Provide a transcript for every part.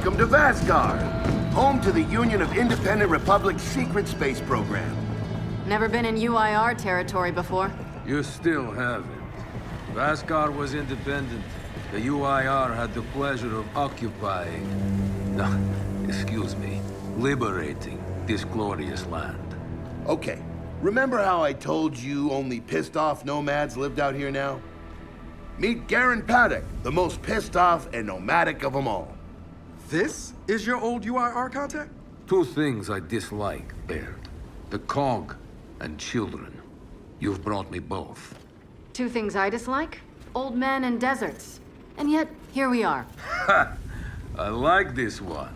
Welcome to Vasgar, home to the Union of Independent Republic's secret space program. Never been in UIR territory before. You still haven't. Vasgar was independent. The UIR had the pleasure of occupying... No, excuse me. Liberating this glorious land. Okay, remember how I told you only pissed-off nomads lived out here now? Meet Garen Paddock, the most pissed-off and nomadic of them all. This is your old UIR contact? Two things I dislike, Baird. The Cog and children. You've brought me both. Two things I dislike? Old men and deserts. And yet, here we are. Ha! I like this one.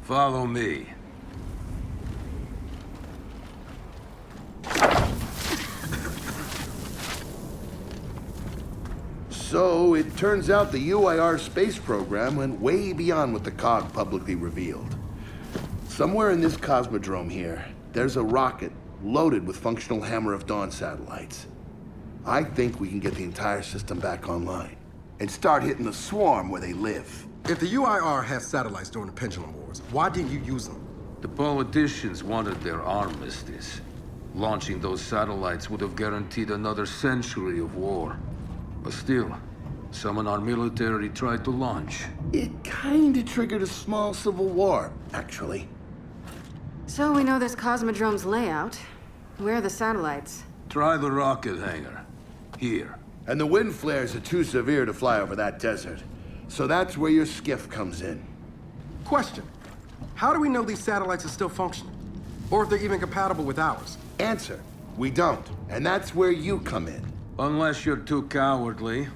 Follow me. So, it turns out the UIR space program went way beyond what the COG publicly revealed. Somewhere in this cosmodrome here, there's a rocket loaded with functional Hammer of Dawn satellites. I think we can get the entire system back online and start hitting the swarm where they live. If the UIR has satellites during the Pendulum Wars, why didn't you use them? The politicians wanted their armistice. Launching those satellites would have guaranteed another century of war. But still, some in our military tried to launch. It kinda triggered a small civil war, actually. So we know this Cosmodrome's layout. Where are the satellites? Try the rocket hangar. Here. And the wind flares are too severe to fly over that desert. So that's where your skiff comes in. Question. How do we know these satellites are still functional? Or if they're even compatible with ours? Answer, we don't. And that's where you come in. Unless you're too cowardly.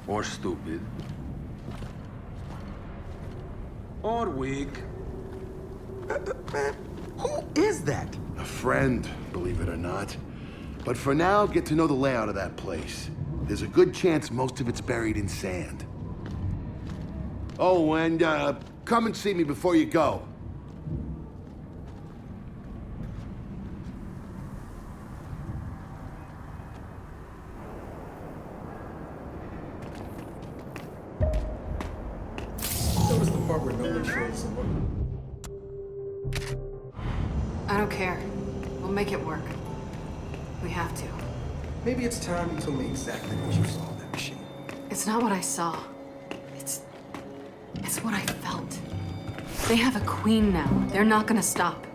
Or stupid. Or weak. Man, who is that? A friend, believe it or not. But for now, get to know the layout of that place. There's a good chance most of it's buried in sand. Oh, and come and see me before you go. That was the part where no one showed someone. I don't care. We'll make it work. We have to. Maybe it's time you told me exactly what you saw in that machine. It's not what I saw. It's what I felt. They have a queen now. They're not gonna stop.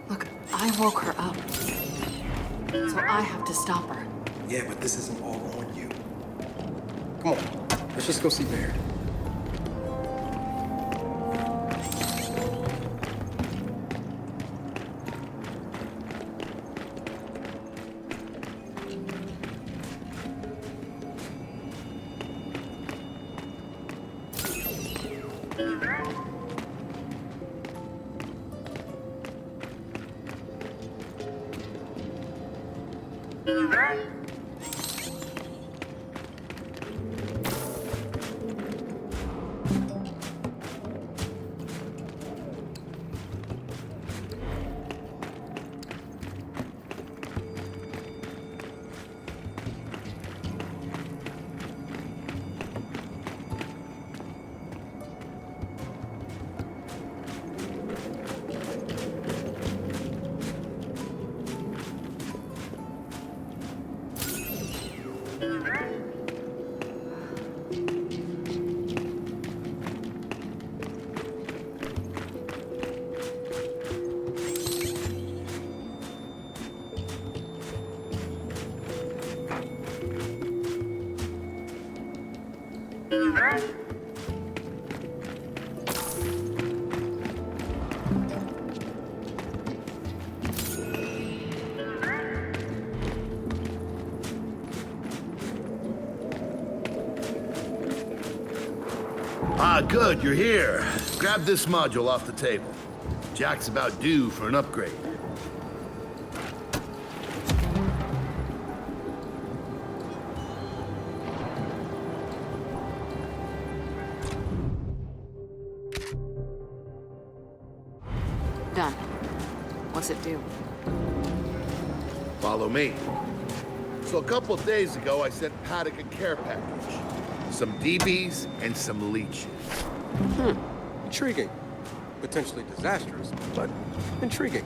Look, I woke her up. So I have to stop her. Yeah, but this isn't all on you. Come on, let's just go see Baird. Ah, good, you're here. Grab this module off the table. Jack's about due for an upgrade. Done. What's it do? Follow me. So a couple of days ago, I sent Paddock a care package. Some DBs and some leeches. Intriguing. Potentially disastrous, but intriguing.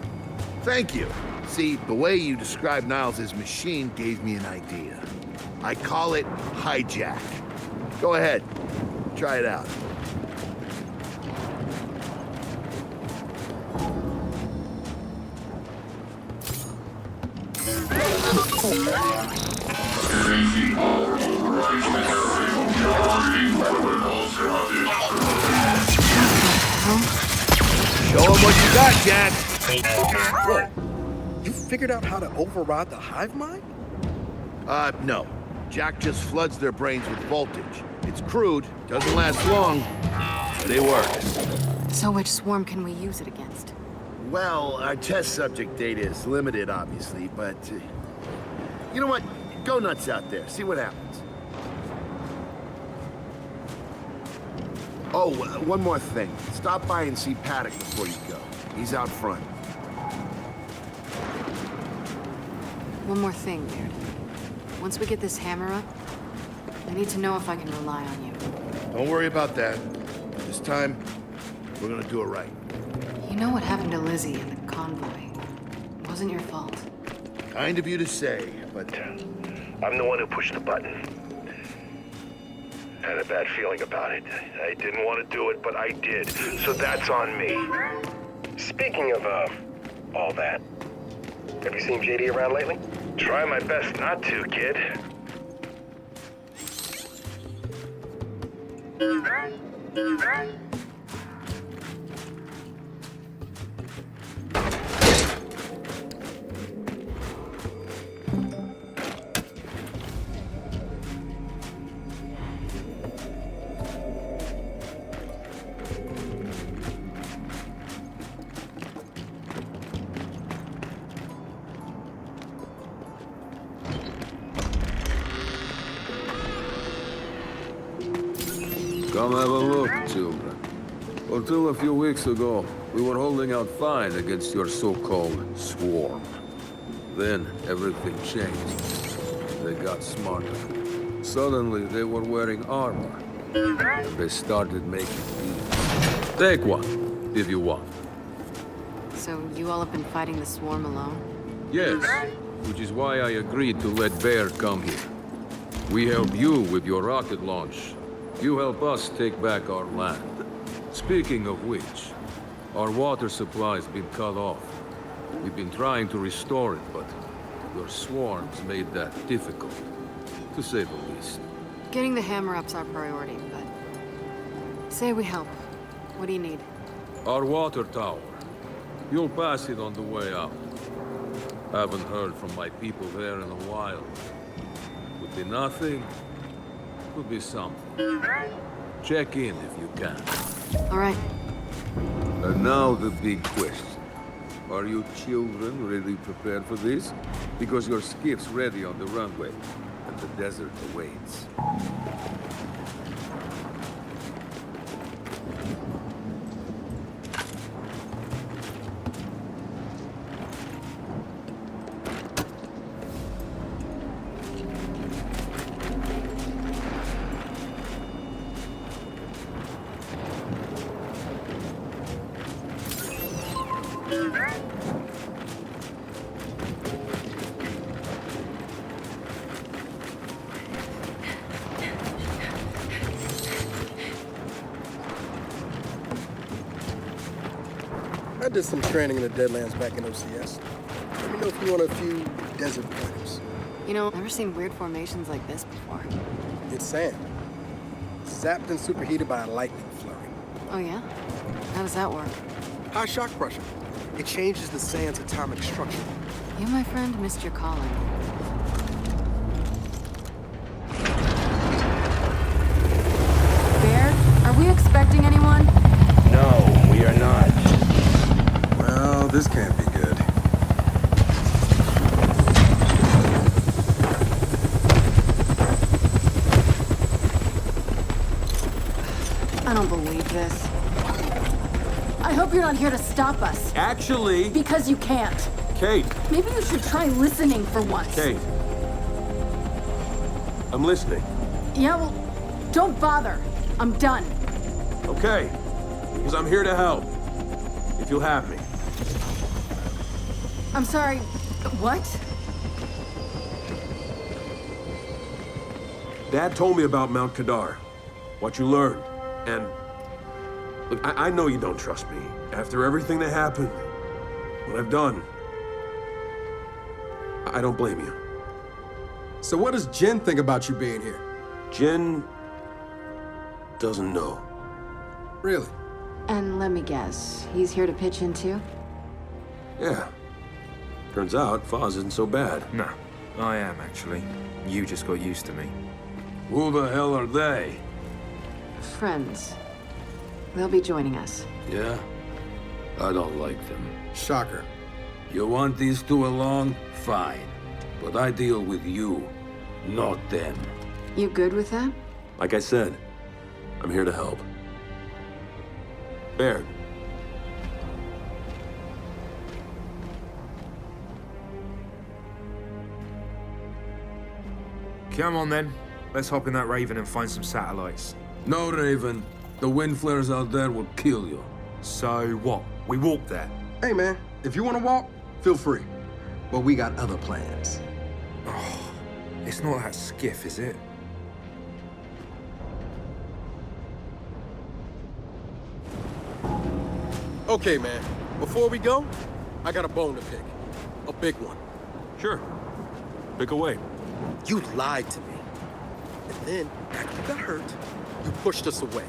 Thank you. See, the way you described Niles' machine gave me an idea. I call it hijack. Go ahead. Try it out. Show him what you got, Jack. Whoa. You figured out how to override the hive mind? No. Jack just floods their brains with voltage. It's crude, doesn't last long, but it works. So which swarm can we use it against? Well, our test subject data is limited, obviously, but... you know what? Go nuts out there. See what happens. Oh, one more thing. Stop by and see Paddock before you go. He's out front. One more thing, Baird. Once we get this hammer up, I need to know if I can rely on you. Don't worry about that. This time, we're gonna do it right. You know what happened to Lizzie in the convoy. It wasn't your fault. Kind of you to say, but... I'm the one who pushed the button. Had a bad feeling about it. I didn't want to do it, but I did. So that's on me. Speaking of, all that. Have you seen JD around lately? Try my best not to, kid. Come have a look, children. Until a few weeks ago, we were holding out fine against your so-called swarm. Then everything changed. They got smarter. Suddenly, they were wearing armor. And they started making deals. Take one, if you want. So you all have been fighting the swarm alone? Yes, which is why I agreed to let Bear come here. We help you with your rocket launch. You help us take back our land. Speaking of which, our water supply's been cut off. We've been trying to restore it, but your swarms made that difficult, to say the least. Getting the hammer up's our priority, but... say we help. What do you need? Our water tower. You'll pass it on the way out. Haven't heard from my people there in a while. Could be nothing. Could be something. Check in if you can. All right. And now the big question. Are you children really prepared for this? Because your skiff's ready on the runway, and the desert awaits. I did some training in the Deadlands back in OCS. Let me know if you want a few desert pointers. You know, I've never seen weird formations like this before. It's sand. Zapped and superheated by a lightning flurry. Oh yeah? How does that work? High shock pressure. It changes the sand's atomic structure. You, my friend, missed your calling. Bear, are we expecting anyone? No, we are not. Well, this can't be good. I don't believe this. I hope you're not here to stop us. Actually, Because you can't. Kate, Maybe you should try listening for once. Kate. I'm listening. Yeah, well, don't bother. I'm done. Okay, because I'm here to help. If you'll have me. I'm sorry, what? Dad told me about Mount Kadar, what you learned, and... Look, I know you don't trust me. After everything that happened, what I've done, I don't blame you. So what does Jin think about you being here? Jin doesn't know. Really? And let me guess, he's here to pitch in too? Yeah. Turns out, Foz isn't so bad. No, I am actually. You just got used to me. Who the hell are they? Friends. They'll be joining us. Yeah? I don't like them. Shocker. You want these two along? Fine. But I deal with you, not them. You good with that? Like I said, I'm here to help. Baird. Come on then. Let's hop in that Raven and find some satellites. No, Raven. The wind flares out there will kill you. So what? We walk there. Hey, man, if you want to walk, feel free. But we got other plans. It's not that skiff, is it? Okay, man, before we go, I got a bone to pick. A big one. Sure. Pick away. You lied to me. And then, after you got hurt, you pushed us away.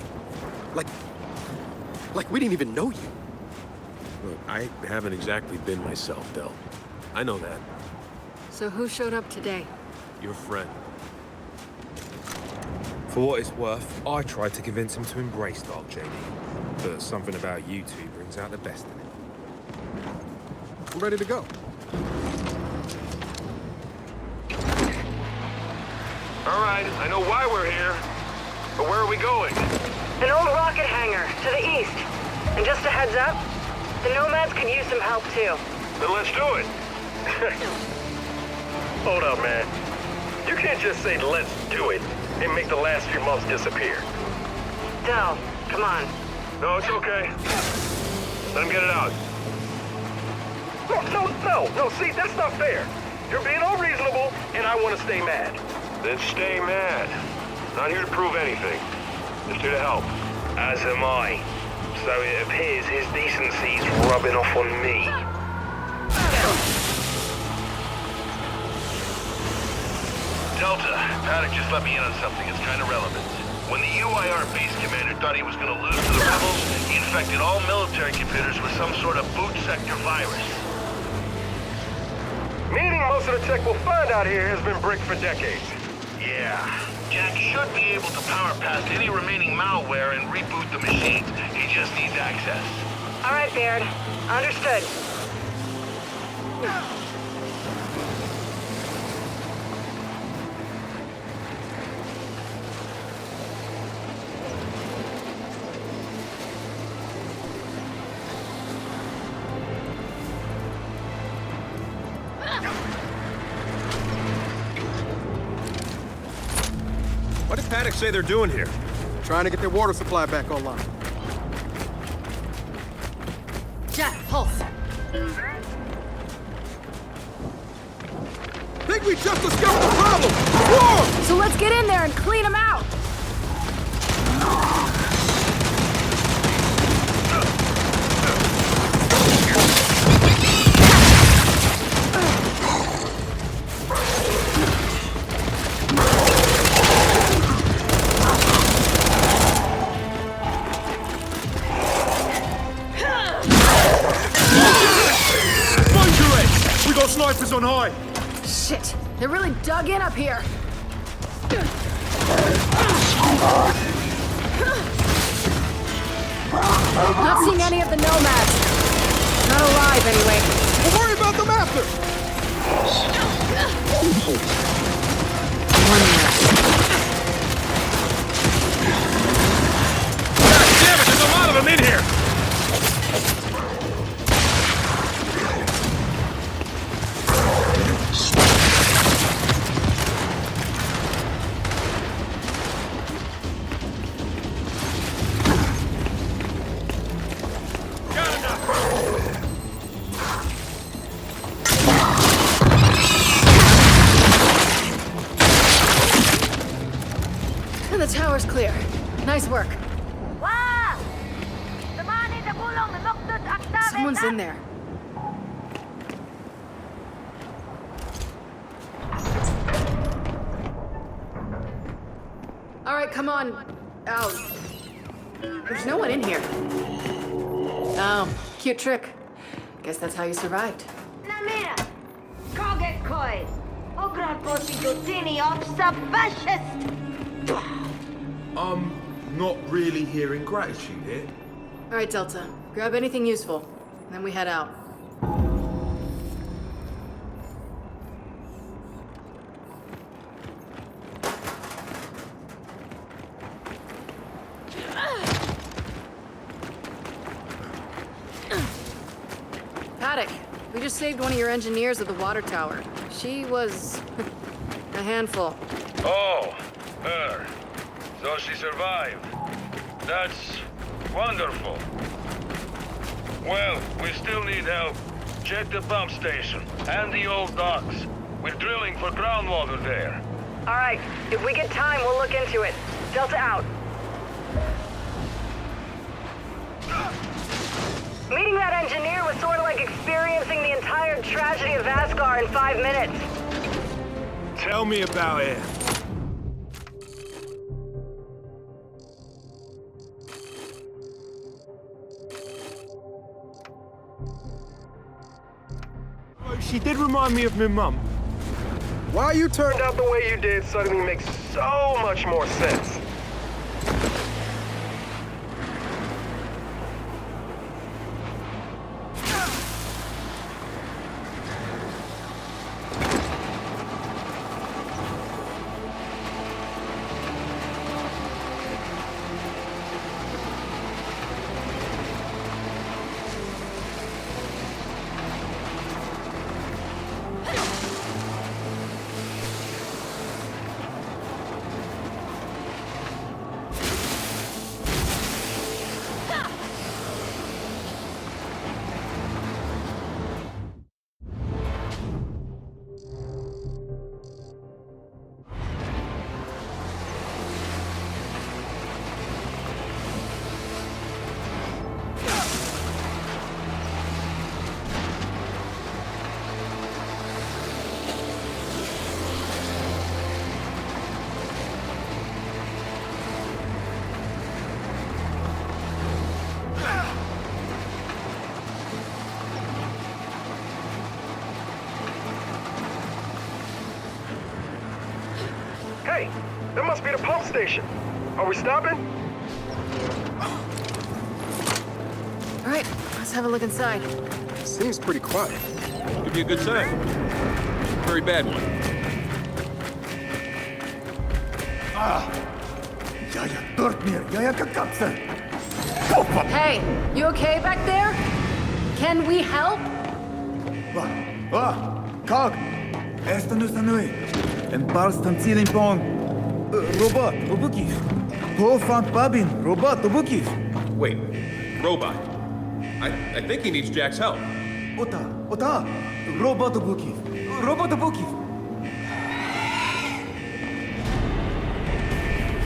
Like we didn't even know you. Look, I haven't exactly been myself, Del. I know that. So who showed up today? Your friend. For what it's worth, I tried to convince him to embrace Dark JD. But something about you two brings out the best in him. I'm ready to go. All right, I know why we're here, but where are we going? An old rocket hangar to the east. And just a heads up, the Nomads could use some help too. Then let's do it. Hold up, man. You can't just say let's do it and make the last few months disappear. Del, come on. No, it's okay. Let him get it out. No, see, that's not fair. You're being unreasonable, and I want to stay mad. Then stay mad. Not here to prove anything. Just here to help. As am I. So it appears his decency's rubbing off on me. Delta, Paddock just let me in on something. It's kind of relevant. When the UIR base commander thought he was going to lose to the rebels, he infected all military computers with some sort of boot sector virus. Meaning most of the tech we'll find out here has been bricked for decades. Yeah. Jack should be able to power past any remaining malware and reboot the machines. He just needs access. All right, Baird. Understood. What did Paddock say they're doing here? Trying to get their water supply back online. Jack, pulse. Think we just discovered the problem! Whoa! So let's get in there and clean them out. We got snipers on high! Shit, they're really dug in up here. Not seeing any of the Nomads. Not alive, anyway. We'll worry about them after! One minute. God damn it, there's a lot of them in here! And the tower's clear. Nice work. Someone's in there. All right, come on. Out. There's no one in here. Oh, cute trick. Guess that's how you survived. Namira, koget koi. Ograr posi dutini opsa fascist. Not really hearing gratitude here. All right, Delta. Grab anything useful. Then we head out. Paddock, we just saved one of your engineers at the water tower. She was a handful. Oh, her. So she survived. That's wonderful. Well, we still need help. Check the pump station and the old docks. We're drilling for groundwater there. All right, if we get time, we'll look into it. Delta out. Meeting that engineer was sort of like experiencing the entire tragedy of Vasgar in 5 minutes. Tell me about it. She did remind me of my mum. Why you turned out the way you did suddenly makes so much more sense. Hey, that must be the pump station. Are we stopping? All right, let's have a look inside. Seems pretty quiet. Could be a good sign. Very bad one. Hey, you okay back there? Can we help? Cog! Esta nu sanui. En barstan ceiling pong. Robot, obuki. Fant babin, robot, obuki. Wait, robot. I think he needs Jack's help. Ota, robot obuki. Robot obuki.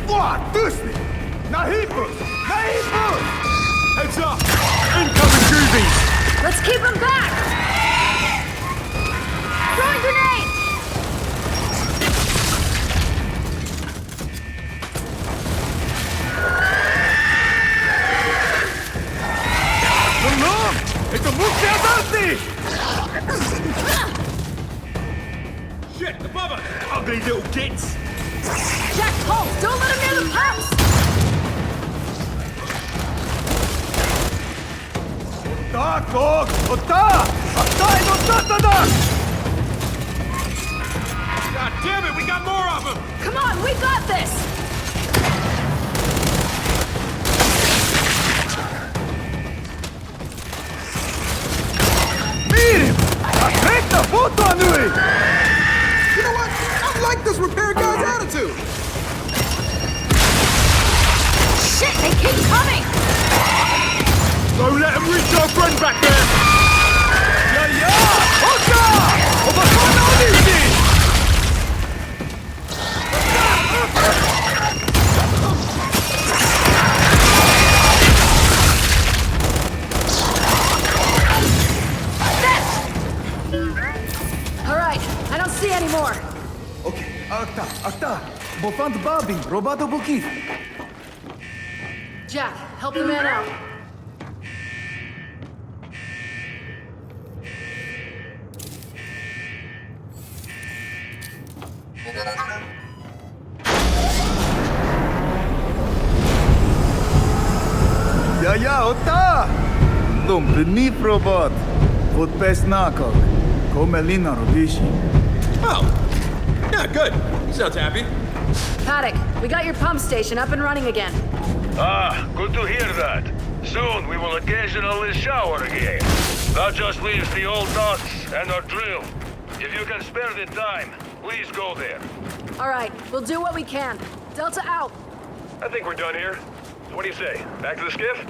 What? Tysni! Nahipus! Heads up! Incoming Goobies! Let's keep him back! Throwing grenade! It's a Mukiazanti! Shit, above us! Ugly little gits! Jack, hold! Don't let him near the pumps! Cog! God damn it, we got more of them! Come on, we got this! Aspetta, foto a lui! You know what? I like this repair guy's attitude. Shit, they keep coming! Don't let him reach our friend back there! Oka! Obakono Nisi! Bofant Babin, Robato Bukif. Jack, help the man out. Ja, ota! Lumpenif robot. Vod pes nakok. Komelina robishi. Oh, yeah, good. He sounds happy. Paddock, we got your pump station up and running again. Ah, good to hear that. Soon we will occasionally shower again. That just leaves the old docks and our drill. If you can spare the time, please go there. All right, we'll do what we can. Delta out. I think we're done here. So what do you say? Back to the skiff?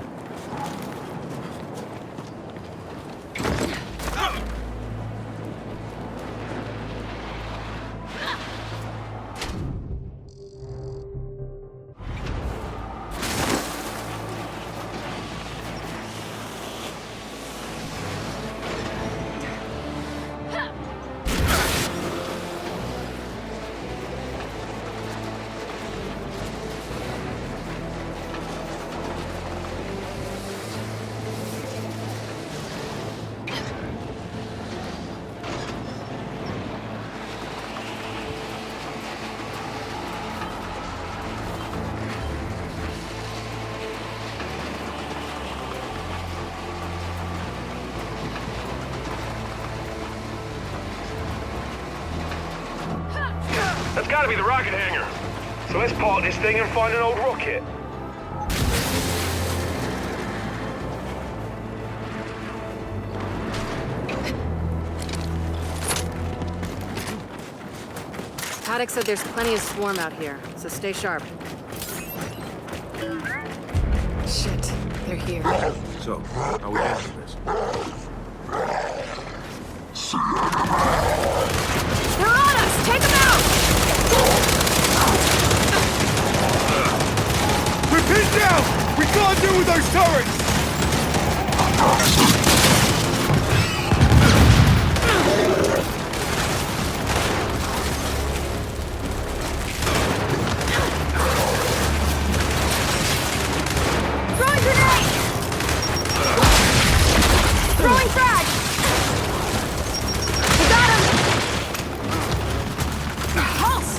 That's gotta be the rocket hangar. So let's park this thing and find an old rocket. Paddock said there's plenty of swarm out here, so stay sharp. Shit, they're here. So, how we handling this? They're on us! Take them out! We're pinned down! We can't deal with those turrets! Throwing grenade! Throwing frag! We got him! Pulse!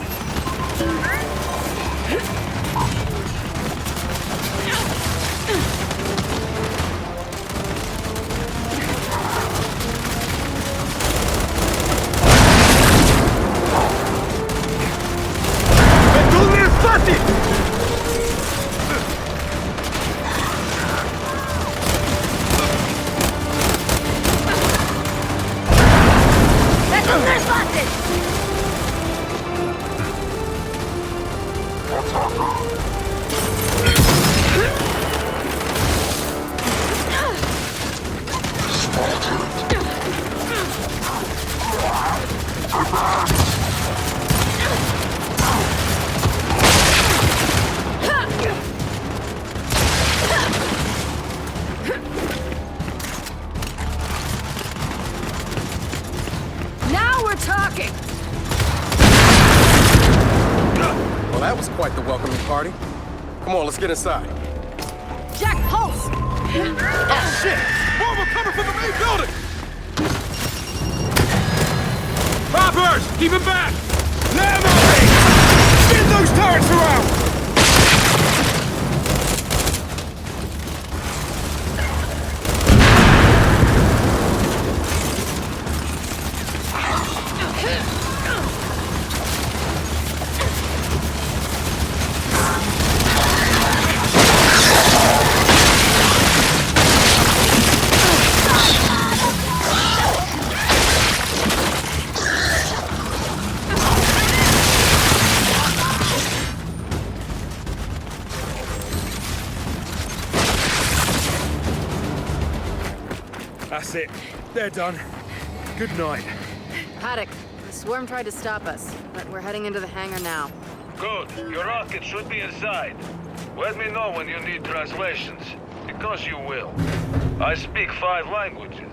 Now we're talking! Well, that was quite the welcoming party. Come on, let's get inside. Jack, pulse! Oh, shit! More of them coming from the main building! Poppers! Keep him back! Let 'em out! Spin those turrets around! That's it. They're done. Good night. Paddock, the swarm tried to stop us, but we're heading into the hangar now. Good. Your rocket should be inside. Let me know when you need translations, because you will. I speak 5 languages.